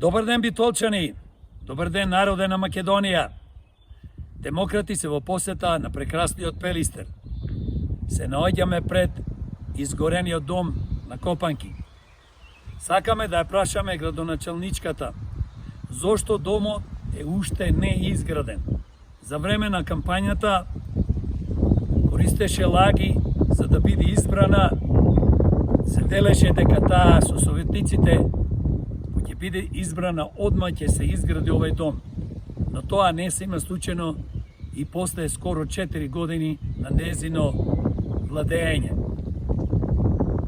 Dobar den, Bitolčani! Dobar den, narode na Makedonija! Demokrati se во посета на прекрасниот Пелистер. Се наоѓаме пред изгорениот дом на Копанки. Сакаме да ја прашаме градоначалничката зошто домот е уште не изграден. За време на кампањата користеше лаги за да биде избрана. Се велеше дека таа со советниците кој ќе биде избрана одма ќе се изгради овој дом. Но тоа не се има случајно и после скоро 4 години на незино владење.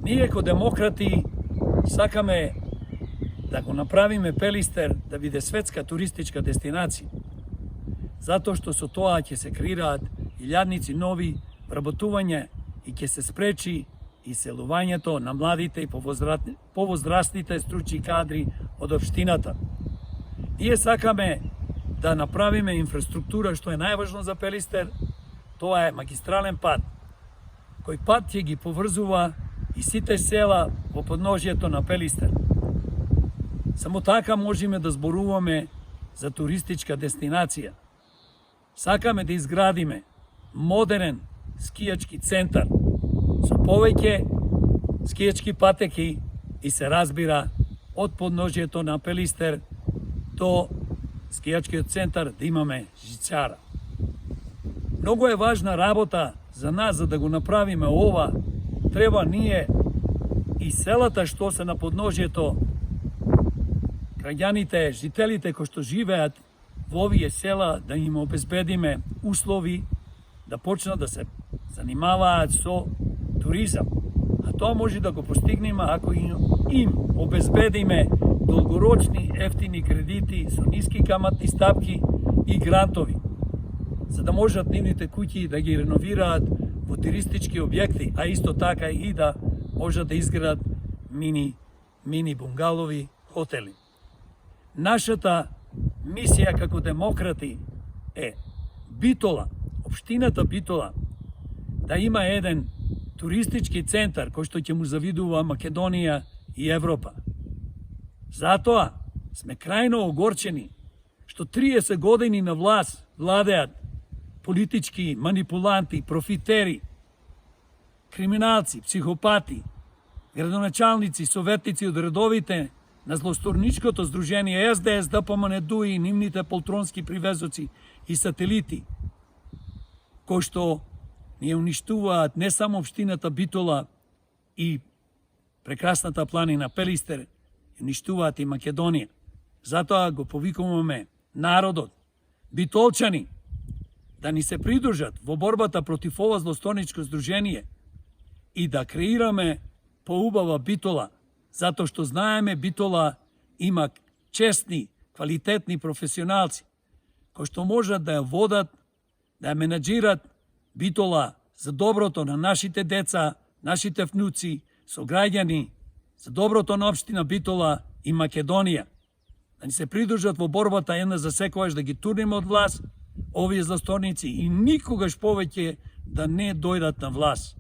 Ние ко демократи сакаме да го направиме Пелистер да биде светска туристичка дестинација. Затоа што со тоа ќе се креираат илјадници нови вработувања и ќе се спречи иселувањето на младите и повозрастните стручни кадри од општината. Ние сакаме да направиме инфраструктура што е најважно за Пелистер. Тоа е магистрален пат, кој пат ќе ги поврзува и сите села во подножјето на Пелистер. Само така можеме да зборуваме за туристичка дестинација. Сакаме да изградиме модерен скијачки центар со повеќе скијачки патеки и се разбира од подножјето на Пелистер до скијачкиот центар да имаме жицара. Многу е важна работа за нас за да го направиме ова. Треба ние и селата што се на подножјето, граѓаните, жителите кои што живеат во овие села да им обезбедиме услови да почнат да се занимаваат со туризам. А тоа може да го постигнеме ако им обезбедиме долгорочни ефтини кредити со ниски каматни стапки и грантови, за да можат нивните куќи да ги реновираат во туристички објекти, а исто така и да можат да изградат мини бунгалови, хотели. Нашата мисија како демократи е Битола, општината Битола, да има еден туристички центар кој што ќе му завидува Македонија и Европа. Затоа сме крајно огорчени што 30 години на власт владеат политички манипуланти, профитери, криминалци, психопати, градоначалници, советници од редовите на злосторничкото здружение СДС, ДПМН, ДУИ и нивните полтронски привезоци и сателити, кои што ни уништуваат не само општината Битола и прекрасната планина Пелистер, уништуваат и Македонија. Затоа го повикуваме народот, битолчани, да ни се придружат во борбата против ова злосторничко здружение и да креираме поубава Битола, затоа што знаеме Битола има честни, квалитетни професионалци, кои што можат да ја водат, да ја менаџират Битола за доброто на нашите деца, нашите внуци, сограѓани, за доброто на општина Битола и Македонија. Да ни се придружат во борбата една за секогаш да ги турниме од власт овие злосторници и никогаш повеќе да не дојдат на власт.